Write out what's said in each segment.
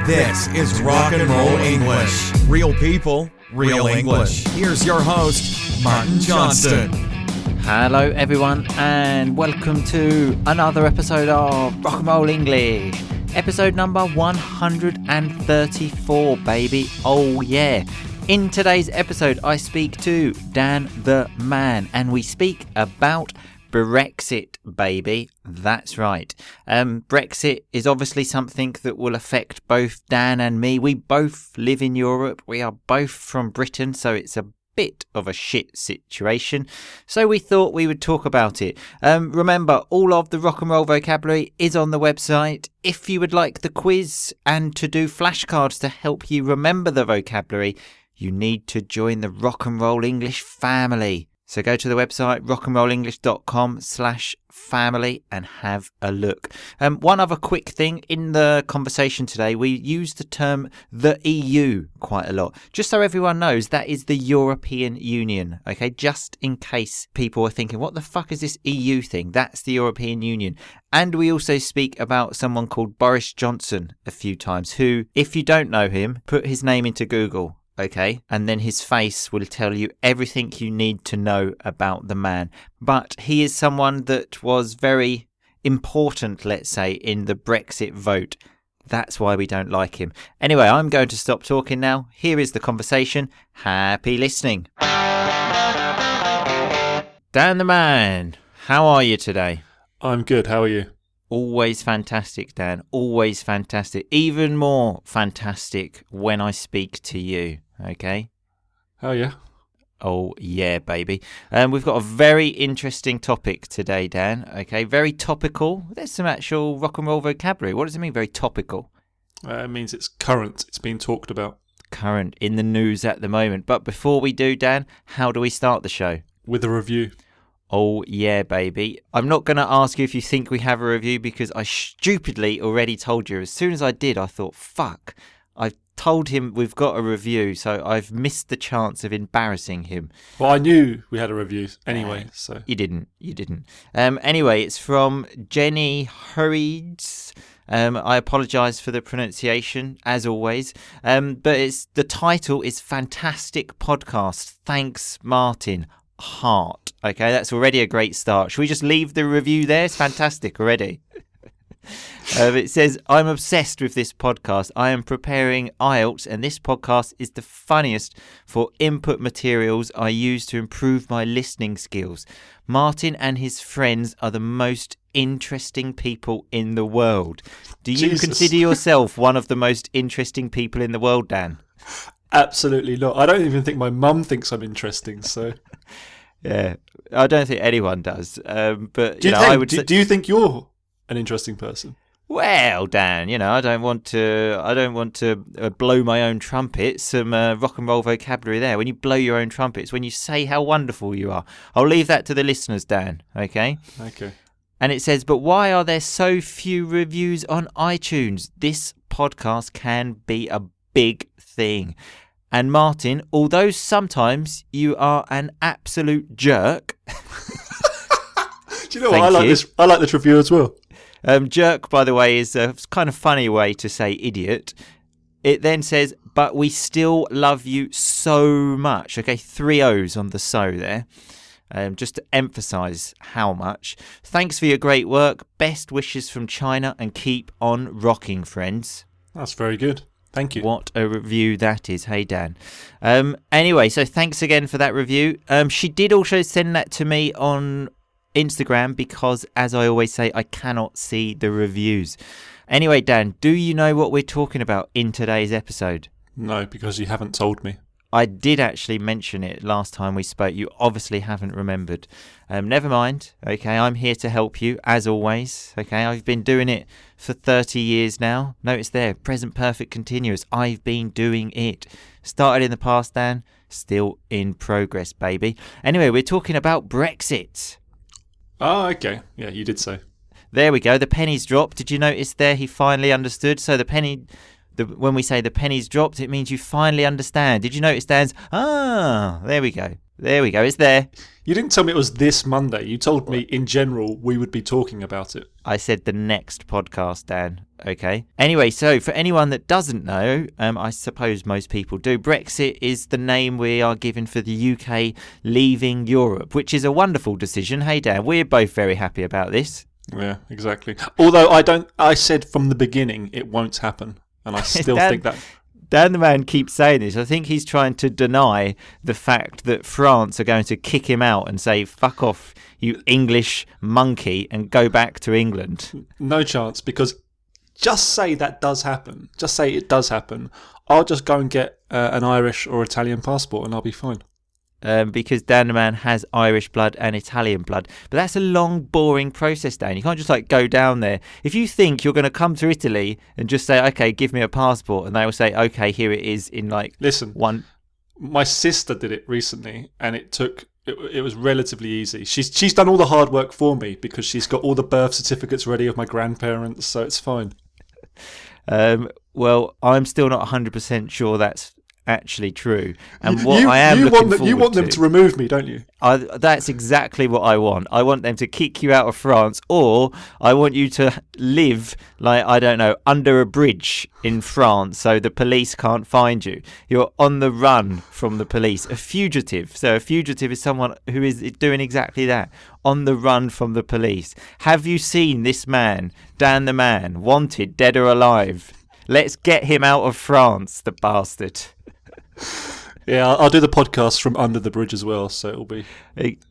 This is Rock and Roll English. Real people, real English. Here's your host, Martin Johnston. Hello everyone and welcome to another episode of Rock and Roll English. Episode number 134, baby. Oh yeah. In today's episode I speak to Dan the Man and we speak about Brexit, baby. That's right. Brexit is obviously something that will affect both Dan and me. We both live in Europe. We are both from Britain, so it's a bit of a shit situation. So we thought we would talk about it. Remember, all of the rock and roll vocabulary is on the website. If you would like the quiz and to do flashcards to help you remember the vocabulary, you need to join the Rock and Roll English family. So go to the website rockandrollenglish.com/family and have a look. One other quick thing in the conversation today, we use the term the EU quite a lot. Just so everyone knows, that is the European Union. Okay, just in case people are thinking, what the fuck is this EU thing? That's the European Union. And we also speak about someone called Boris Johnson a few times, who, if you don't know him, put his name into Google. Okay, and then his face will tell you everything you need to know about the man. But he is someone that was very important, let's say, in the Brexit vote. That's why we don't like him. Anyway, I'm going to stop talking now. Here is the conversation. Happy listening. Dan the Man, how are you today? I'm good. How are you? Always fantastic, Dan. Always fantastic. Even more fantastic when I speak to you. Okay? Oh, yeah? Oh, yeah, baby. We've got a very interesting topic today, Dan. Okay? Very topical. There's some actual rock and roll vocabulary. What does it mean, very topical? It means it's current. It's being talked about. Current, in the news at the moment. But before we do, Dan, how do we start the show? With a review. Oh, yeah, baby. I'm not going to ask you if you think we have a review because I stupidly already told you. As soon as I did, I thought, fuck, I've told him we've got a review, so I've missed the chance of embarrassing him. Well, I knew we had a review anyway, so... You didn't. Anyway, it's from Jenny Hurrieds. I apologise for the pronunciation, as always. But the title is Fantastic Podcast. Thanks, Martin. Heart. Okay, that's already a great start. Should we just leave the review there? It's fantastic already. It says, I'm obsessed with this podcast. I am preparing IELTS and this podcast is the funniest for input materials I use to improve my listening skills. Martin and his friends are the most interesting people in the world. Do you consider yourself one of the most interesting people in the world, Dan? Absolutely not. I don't even think my mum thinks I'm interesting, so... Yeah, I don't think anyone does. But do you think you're an interesting person? Well, Dan, I don't want to blow my own trumpet. Some rock and roll vocabulary there. When you blow your own trumpets, when you say how wonderful you are. I'll leave that to the listeners, Dan. Okay. Okay. And it says, but why are there so few reviews on iTunes? This podcast can be a big thing. And Martin, although sometimes you are an absolute jerk. Do you know what? I like this review as well. Jerk, by the way, is a kind of funny way to say idiot. It then says, but we still love you so much. Okay, 3 O's on the so there. Just to emphasise how much. Thanks for your great work. Best wishes from China and keep on rocking, friends. That's very good. Thank you. What a review that is. Hey, Dan. Anyway, so thanks again for that review. She did also send that to me on Instagram because, as I always say, I cannot see the reviews. Anyway, Dan, do you know what we're talking about in today's episode? No, because you haven't told me. I did actually mention it last time we spoke. You obviously haven't remembered. Never mind. Okay, I'm here to help you, as always. Okay, I've been doing it for 30 years now. Notice there, present perfect continuous. I've been doing it. Started in the past, Dan. Still in progress, baby. Anyway, we're talking about Brexit. Oh, okay. Yeah, you did say. There we go. The pennies dropped. Did you notice there he finally understood? So the when we say the penny's dropped, it means you finally understand. Did you notice Dan's? There we go. There we go. It's there. You didn't tell me it was this Monday. You told me in general we would be talking about it. I said the next podcast, Dan. Okay. Anyway, so for anyone that doesn't know, I suppose most people do, Brexit is the name we are giving for the UK leaving Europe, which is a wonderful decision. Hey, Dan, we're both very happy about this. Yeah, exactly. Although I said from the beginning it won't happen. And I still think that... Dan the man keeps saying this. I think he's trying to deny the fact that France are going to kick him out and say, fuck off, you English monkey, and go back to England. No chance, because just say that does happen. Just say it does happen. I'll just go and get an Irish or Italian passport and I'll be fine. Because Dan the man has Irish blood and Italian blood. But that's a long, boring process, Dan. You can't just go down there. If you think you're going to come to Italy and just say, okay, give me a passport, and they will say, okay, here it is in Listen, one. My sister did it recently, and it was relatively easy. She's done all the hard work for me because she's got all the birth certificates ready of my grandparents, so it's fine. Well, I'm still not 100% sure that's actually true, and you want them to remove me, don't you? That's exactly what I want. I want them to kick you out of France, or I want you to live I don't know, under a bridge in France so the police can't find you. You're on the run from the police, a fugitive. So a fugitive is someone who is doing exactly that, on the run from the police. Have you seen this man, Dan the man, wanted dead or alive? Let's get him out of France, the bastard. Yeah, I'll do the podcast from under the bridge as well, so it'll be...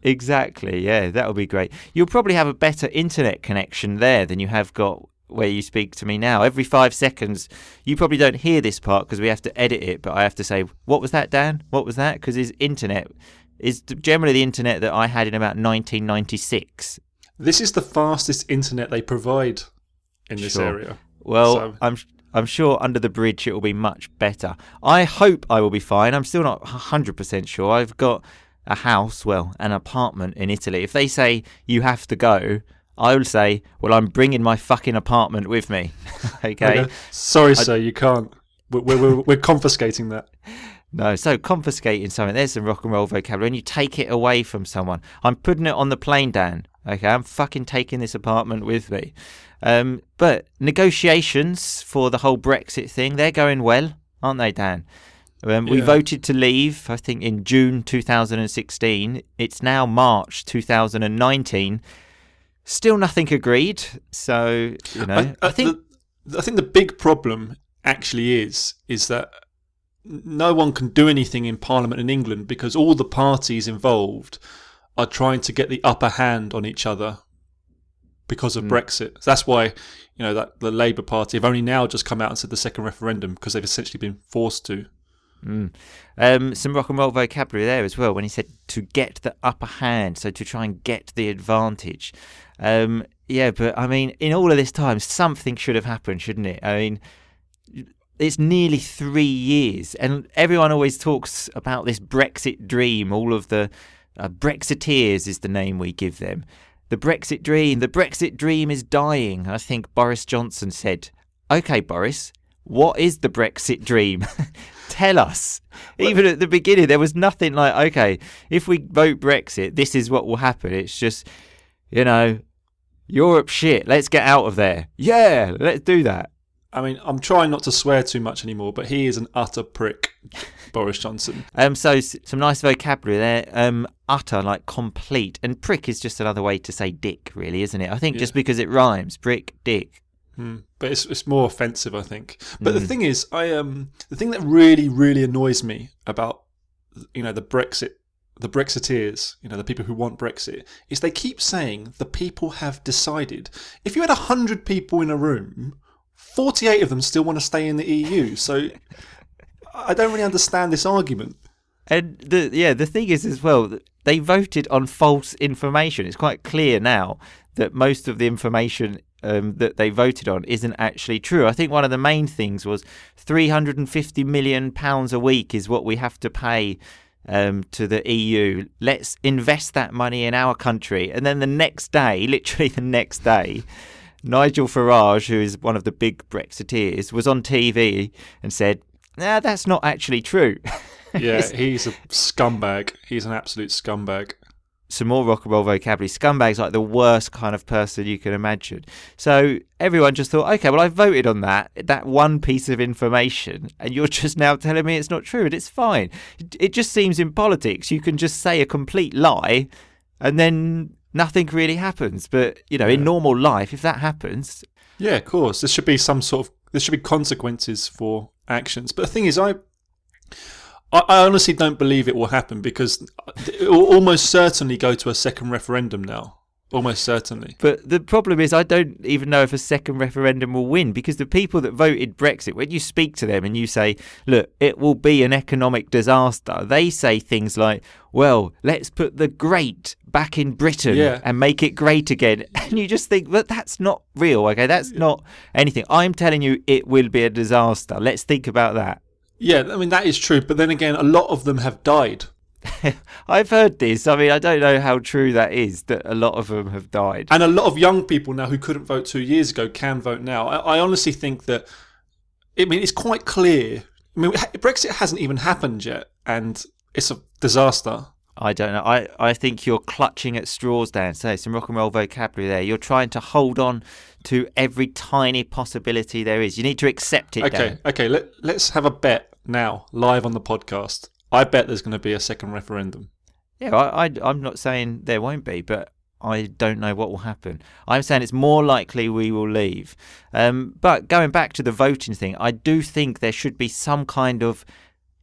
Exactly, yeah, that'll be great. You'll probably have a better internet connection there than you have got where you speak to me now. Every 5 seconds, you probably don't hear this part because we have to edit it, but I have to say, what was that, Dan? What was that? Because his internet is generally the internet that I had in about 1996. This is the fastest internet they provide in this area. Well, so. I'm sure under the bridge it will be much better. I hope I will be fine. I'm still not 100% sure. I've got a house, an apartment in Italy. If they say you have to go, I will say, well, I'm bringing my fucking apartment with me. Okay? Sorry, sir, you can't. We're confiscating that. No, so confiscating something. There's some rock and roll vocabulary. When you take it away from someone. I'm putting it on the plane, Dan. Okay, I'm fucking taking this apartment with me. But negotiations for the whole Brexit thing, they're going well, aren't they, Dan? We voted to leave, I think, in June 2016. It's now March 2019. Still nothing agreed. So, I think the big problem actually is that no one can do anything in Parliament in England because all the parties involved are trying to get the upper hand on each other because of Brexit. So that's why, that the Labour Party have only now just come out and said the second referendum because they've essentially been forced to. Some rock and roll vocabulary there as well when he said to get the upper hand, so to try and get the advantage. But I mean, in all of this time, something should have happened, shouldn't it? I mean, it's nearly 3 years, and everyone always talks about this Brexit dream. All of the Brexiteers is the name we give them. The Brexit dream is dying. I think Boris Johnson said, okay, Boris, what is the Brexit dream? Tell us. Even at the beginning, there was nothing like, okay, if we vote Brexit, this is what will happen. It's just, Europe shit. Let's get out of there. Yeah, let's do that. I mean, I'm trying not to swear too much anymore, but he is an utter prick, Boris Johnson. So some nice vocabulary there. Utter, like complete. And prick is just another way to say dick, really, isn't it? I think just because it rhymes. Prick, dick. But it's more offensive, I think. But the thing is, the thing that really, really annoys me about, the Brexiteers, the people who want Brexit, is they keep saying the people have decided. If you had 100 people in a room, 48 of them still want to stay in the EU. So I don't really understand this argument. And the thing is as well, that they voted on false information. It's quite clear now that most of the information that they voted on isn't actually true. I think one of the main things was £350 million a week is what we have to pay to the EU. Let's invest that money in our country. And then the next day, literally the next day, Nigel Farage, who is one of the big Brexiteers, was on TV and said, "Nah, that's not actually true." Yeah, he's a scumbag. He's an absolute scumbag. Some more rock and roll vocabulary. Scumbag's like the worst kind of person you can imagine. So everyone just thought, okay, well, I voted on that one piece of information, and you're just now telling me it's not true, and it's fine. It just seems in politics you can just say a complete lie and then nothing really happens. But, in normal life, if that happens... Yeah, of course. There should be there should be consequences for actions. But the thing is, I honestly don't believe it will happen, because it will almost certainly go to a second referendum now. Almost certainly. But the problem is, I don't even know if a second referendum will win, because the people that voted Brexit, when you speak to them and you say, look, it will be an economic disaster, they say things like, well, let's put the great back in Britain and make it great again. And you just think, but that's not real, okay? That's not anything. I'm telling you it will be a disaster. Let's think about that. Yeah, I mean, that is true. But then again, a lot of them have died. I've heard this. I mean, I don't know how true that is, that a lot of them have died. And a lot of young people now who couldn't vote 2 years ago can vote now. I honestly think that, it's quite clear. I mean, Brexit hasn't even happened yet, and it's a disaster. I don't know. I think you're clutching at straws, Dan. So some rock and roll vocabulary there. You're trying to hold on to every tiny possibility there is. You need to accept it, Dan. Okay. Let's have a bet now, live on the podcast. I bet there's going to be a second referendum. Yeah, I'm not saying there won't be, but I don't know what will happen. I'm saying it's more likely we will leave. But going back to the voting thing, I do think there should be some kind of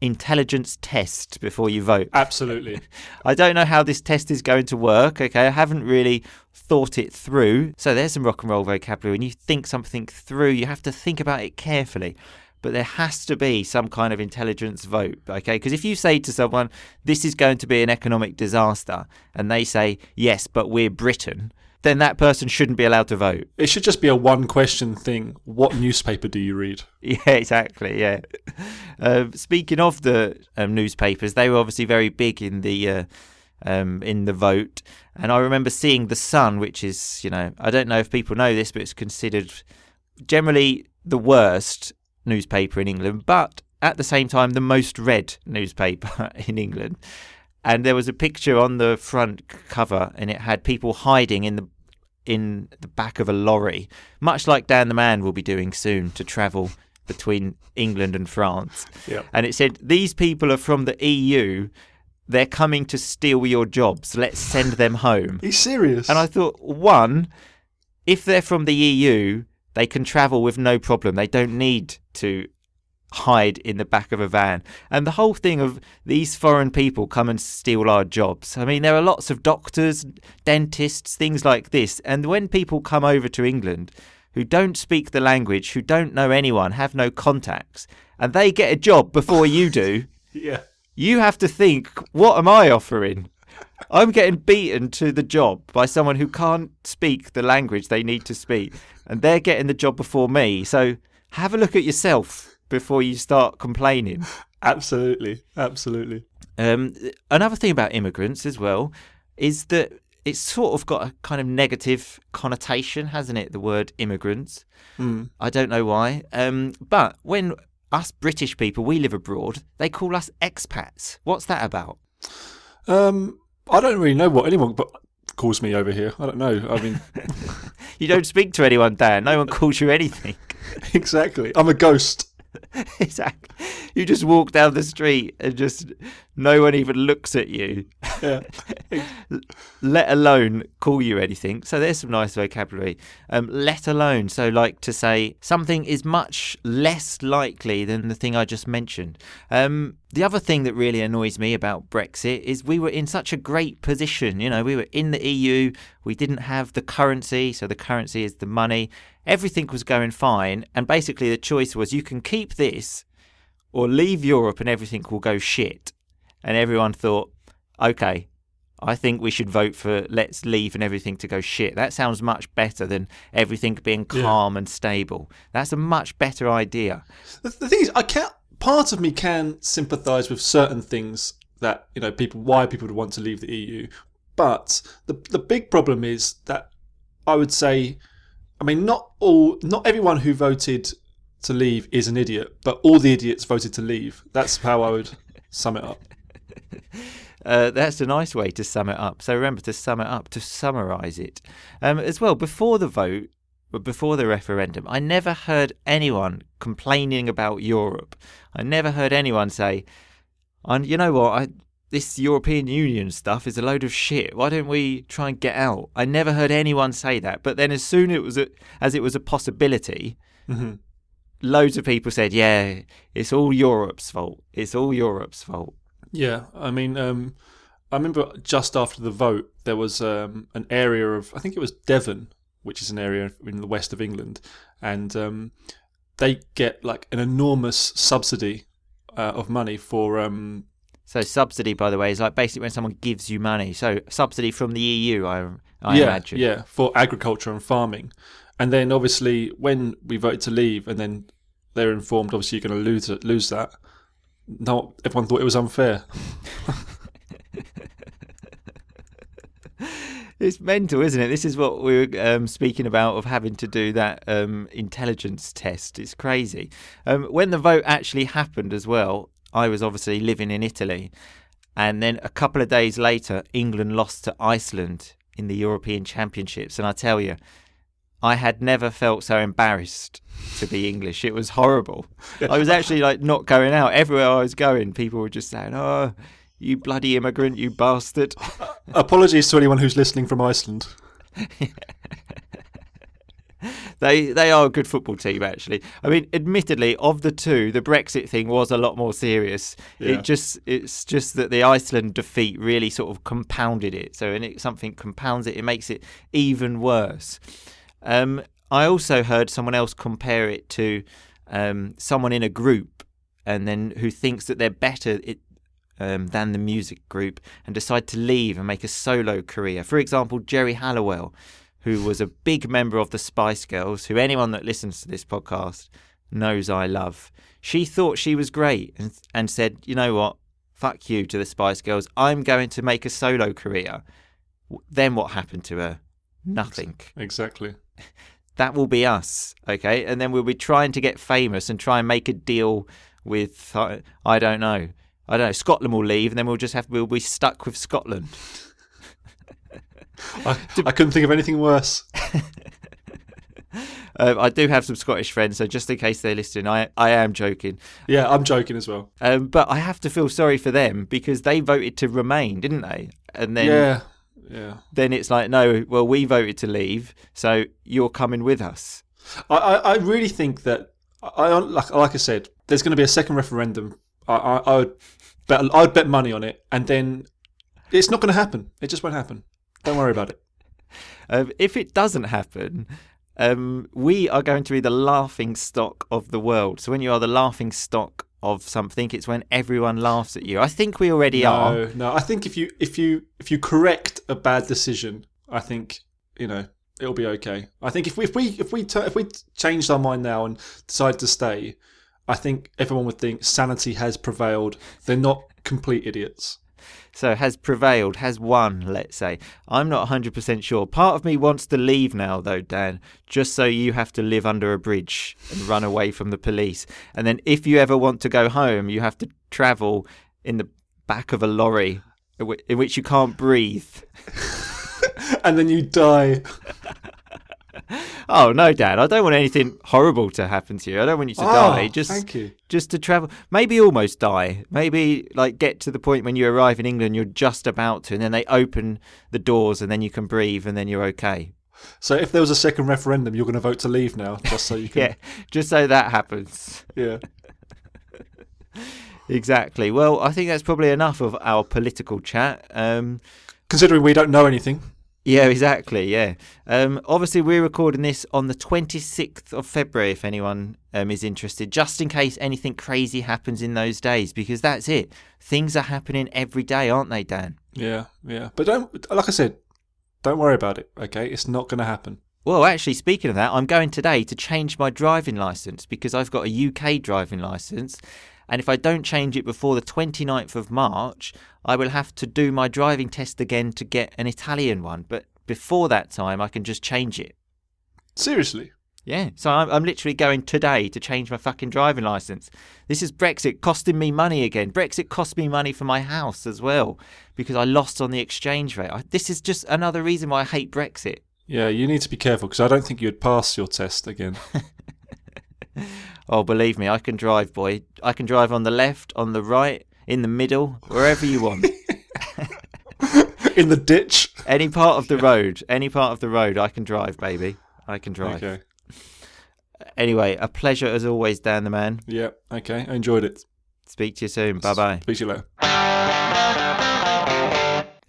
intelligence test before you vote. Absolutely. I don't know how this test is going to work. Okay, I haven't really thought it through. So there's some rock and roll vocabulary. When you think something through, you have to think about it carefully. But there has to be some kind of intelligence vote, okay? Because if you say to someone, this is going to be an economic disaster, and they say, yes, but we're Britain, then that person shouldn't be allowed to vote. It should just be a one-question thing. What newspaper do you read? Yeah, exactly, yeah. Speaking of the newspapers, they were obviously very big in the vote. And I remember seeing The Sun, which is, I don't know if people know this, but it's considered generally the worst newspaper in England, but at the same time the most read newspaper in England. And there was a picture on the front cover, and it had people hiding in the back of a lorry, much like Dan the Man will be doing soon to travel between England and France. Yeah. And it said, these people are from the EU, they're coming to steal your jobs, let's send them home. He's serious. And I thought, one, if they're from the EU, they can travel with no problem. They don't need to hide in the back of a van. And the whole thing of these foreign people come and steal our jobs. I mean, there are lots of doctors, dentists, things like this. And when people come over to England who don't speak the language, who don't know anyone, have no contacts, and they get a job before you do, yeah, you have to think, what am I offering? I'm getting beaten to the job by someone who can't speak the language they need to speak, and they're getting the job before me. So have a look at yourself before you start complaining. Absolutely. Another thing about immigrants as well is that it's sort of got a kind of negative connotation, hasn't it, the word immigrants? I don't know why. But when us British people, we live abroad, they call us expats. What's that about? I don't really know what anyone calls me over here. I don't know. I mean... You don't speak to anyone, Dan. No one calls you anything. Exactly. I'm a ghost. Exactly. You just walk down the street and just no one even looks at you. Yeah. Let alone call you anything. So there's some nice vocabulary. Let alone. So like to say something is much less likely than the thing I just mentioned. The other thing that really annoys me about Brexit is we were in such a great position. We were in the EU. We didn't have the currency. So the currency is the money. Everything was going fine. And basically the choice was you can keep this or leave Europe and everything will go shit. And everyone thought, okay, I think we should vote for let's leave and everything to go shit. That sounds much better than everything being calm and stable. That's a much better idea. The thing is, part of me can sympathise with certain things that, why people would want to leave the EU. But the big problem is that I would say I mean, not everyone who voted to leave is an idiot, but all the idiots voted to leave. That's how I would sum it up. That's a nice way to sum it up. So remember to sum it up, to summarise it. As well, before the vote, before the referendum, I never heard anyone complaining about Europe. I never heard anyone say, you know what, this European Union stuff is a load of shit. Why don't we try and get out? I never heard anyone say that. But then as soon as it was a possibility, loads of people said, yeah, it's all Europe's fault. It's all Europe's fault. Yeah, I mean, I remember just after the vote, there was an area of, I think it was Devon, which is an area in the west of England, and they get like an enormous subsidy of money for... So subsidy, by the way, is like basically when someone gives you money. So subsidy from the EU, I imagine. Yeah, for agriculture and farming. And then obviously when we voted to leave and then they're informed, obviously you're going to lose that. No, everyone thought it was unfair. It's mental, isn't it? This is what we were speaking about, of having to do that intelligence test. It's crazy. When the vote actually happened as well, I was obviously living in Italy. And then a couple of days later, England lost to Iceland in the European Championships. And I tell you, I had never felt so embarrassed to be English. It was horrible. I was actually like not going out. Everywhere I was going, people were just saying, oh, you bloody immigrant, you bastard. Apologies to anyone who's listening from Iceland. They are a good football team, actually. I mean, admittedly, of the two, the Brexit thing was a lot more serious. Yeah. It's just that the Iceland defeat really sort of compounded it. So when something compounds it, it makes it even worse. I also heard someone else compare it to someone in a group and then who thinks that they're better than the music group and decide to leave and make a solo career. For example, Geri Halliwell, who was a big member of the Spice Girls, who anyone that listens to this podcast knows I love. She thought she was great and said, you know what, fuck you to the Spice Girls. I'm going to make a solo career. Then what happened to her? Nothing. Exactly. That will be us, okay? And then we'll be trying to get famous and try and make a deal with, I don't know, Scotland will leave and then we'll be stuck with Scotland. I couldn't think of anything worse. I do have some Scottish friends, so just in case they're listening, I am joking. Yeah, I'm joking as well. But I have to feel sorry for them because they voted to remain, didn't they? And then yeah. Then it's like, no, well, we voted to leave, so you're coming with us. I really think that, like I said, there's going to be a second referendum. I'd bet money on it, and then it's not going to happen. It just won't happen. Don't worry about it. If it doesn't happen, we are going to be the laughing stock of the world. So when you are the laughing stock of something, it's when everyone laughs at you. I think we already are. No. I think if you correct a bad decision, I think it'll be okay. I think if we changed our mind now and decide to stay, I think everyone would think sanity has prevailed. They're not complete idiots. So has prevailed, has won, let's say. I'm not 100% sure. Part of me wants to leave now, though, Dan, just so you have to live under a bridge and run away from the police. And then if you ever want to go home, you have to travel in the back of a lorry in which you can't breathe. And then you die. Oh, no, Dan, I don't want anything horrible to happen to you. I don't want you to die. Thank you. Just to travel. Maybe almost die. Maybe like get to the point when you arrive in England, you're just about to, and then they open the doors and then you can breathe and then you're okay. So if there was a second referendum, you're going to vote to leave now, just so you can... Yeah, just so that happens. Yeah. Exactly. Well, I think that's probably enough of our political chat. Considering we don't know anything. Yeah, exactly, yeah. Obviously, we're recording this on the 26th of February, if anyone is interested, just in case anything crazy happens in those days, because that's it. Things are happening every day, aren't they, Dan? Yeah. But like I said, don't worry about it, okay? It's not going to happen. Well, actually, speaking of that, I'm going today to change my driving licence because I've got a UK driving licence. And if I don't change it before the 29th of March, I will have to do my driving test again to get an Italian one. But before that time, I can just change it. Seriously? Yeah, so I'm literally going today to change my fucking driving licence. This is Brexit costing me money again. Brexit cost me money for my house as well because I lost on the exchange rate. This is just another reason why I hate Brexit. Yeah, you need to be careful because I don't think you'd pass your test again. Oh, believe me, I can drive, boy. I can drive on the left, on the right, in the middle, wherever you want. In the ditch? Any part of the road, I can drive, baby. I can drive. Okay. Anyway, a pleasure as always, Dan the Man. Yeah, okay. I enjoyed it. Speak to you soon. Bye-bye. Speak to you later.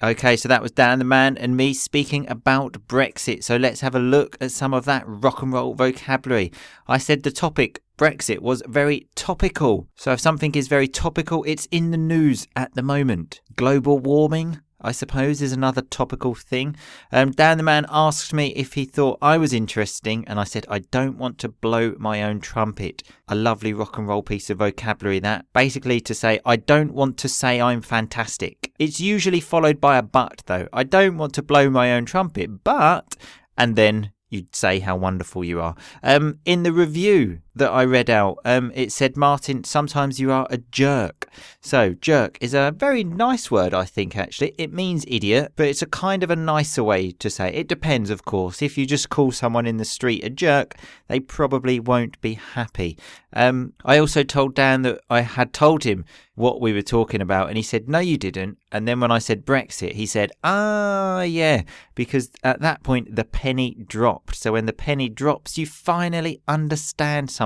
Okay, so that was Dan the Man and me speaking about Brexit. So let's have a look at some of that rock and roll vocabulary. I said the topic, Brexit, was very topical. So if something is very topical, it's in the news at the moment. Global warming, I suppose, is another topical thing. Dan the Man asked me if he thought I was interesting, and I said I don't want to blow my own trumpet. A lovely rock and roll piece of vocabulary that. Basically to say I don't want to say I'm fantastic. It's usually followed by a but though. I don't want to blow my own trumpet, but... and then you'd say how wonderful you are. In the review that I read out, it said, Martin, sometimes you are a jerk. So jerk is a very nice word, I think, actually. It means idiot, but it's a kind of a nicer way to say it. It depends, of course. If you just call someone in the street a jerk, they probably won't be happy. I also told Dan that I had told him what we were talking about, and he said, no, you didn't. And then when I said Brexit, he said, yeah, because at that point, the penny dropped. So when the penny drops, you finally understand something.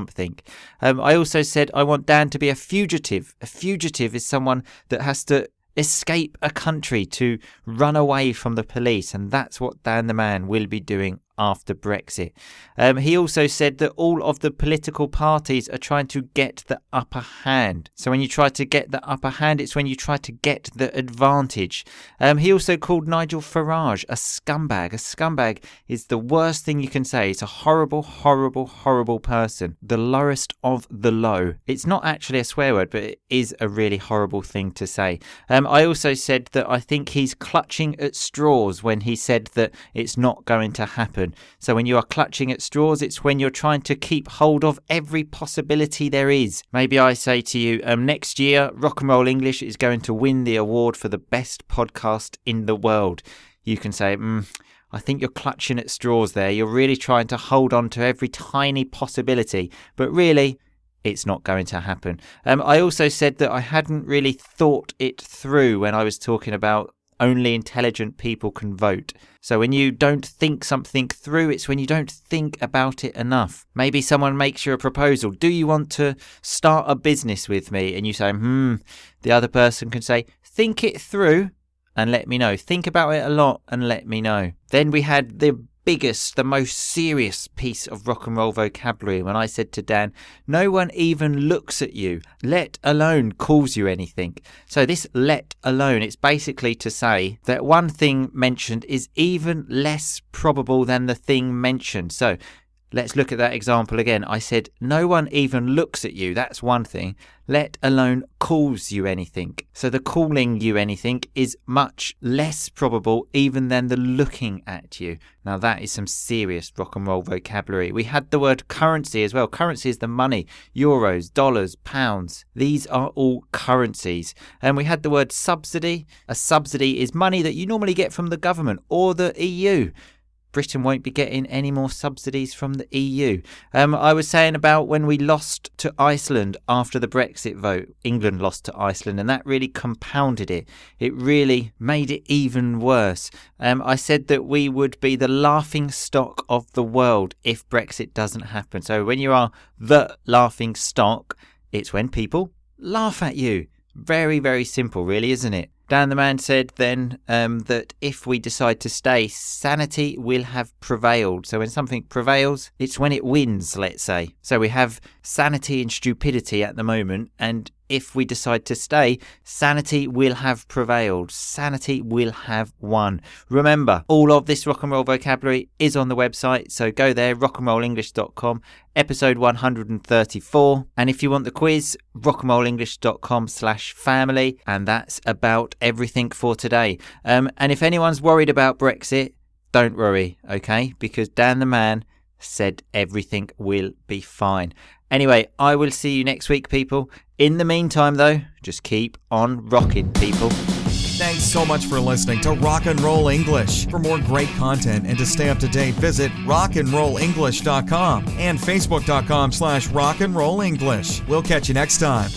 I also said I want Dan to be a fugitive. A fugitive is someone that has to escape a country, to run away from the police, and that's what Dan the Man will be doing after Brexit. He also said that all of the political parties are trying to get the upper hand. So when you try to get the upper hand, it's when you try to get the advantage. He also called Nigel Farage a scumbag. A scumbag is the worst thing you can say. It's a horrible, horrible, horrible person. The lowest of the low. It's not actually a swear word, but it is a really horrible thing to say. I also said that I think he's clutching at straws when he said that it's not going to happen. So when you are clutching at straws, it's when you're trying to keep hold of every possibility there is. Maybe I say to you, next year, Rock and Roll English is going to win the award for the best podcast in the world. You can say, I think you're clutching at straws there. You're really trying to hold on to every tiny possibility. But really, it's not going to happen. I also said that I hadn't really thought it through when I was talking about only intelligent people can vote. So when you don't think something through, it's when you don't think about it enough. Maybe someone makes you a proposal. Do you want to start a business with me? And you say, The other person can say, think it through and let me know. Think about it a lot and let me know. Then we had the biggest, the most serious piece of rock and roll vocabulary when I said to Dan, no one even looks at you, let alone calls you anything. So this let alone, it's basically to say that one thing mentioned is even less probable than the thing mentioned. So let's look at that example again. I said, no one even looks at you. That's one thing. Let alone calls you anything. So the calling you anything is much less probable even than the looking at you. Now that is some serious rock and roll vocabulary. We had the word currency as well. Currency is the money. Euros, dollars, pounds. These are all currencies. And we had the word subsidy. A subsidy is money that you normally get from the government or the EU. Britain won't be getting any more subsidies from the EU. I was saying about when we lost to Iceland after the Brexit vote. England lost to Iceland, and that really compounded it. It really made it even worse. I said that we would be the laughing stock of the world if Brexit doesn't happen. So when you are the laughing stock, it's when people laugh at you. Very, very simple, really, isn't it? Dan the Man said then that if we decide to stay, sanity will have prevailed. So when something prevails, it's when it wins, let's say. So we have sanity and stupidity at the moment, and if we decide to stay, sanity will have prevailed. Sanity will have won. Remember, all of this rock and roll vocabulary is on the website, so go there, rockandrollenglish.com, episode 134. And if you want the quiz, rockandrollenglish.com/family, and that's about everything for today. And if anyone's worried about Brexit, don't worry, okay? Because Dan the Man said everything will be fine. Anyway, I will see you next week, people. In the meantime, though, just keep on rocking, people. Thanks so much for listening to Rock and Roll English. For more great content and to stay up to date, visit rockandrollenglish.com and facebook.com/rockandrollenglish. We'll catch you next time.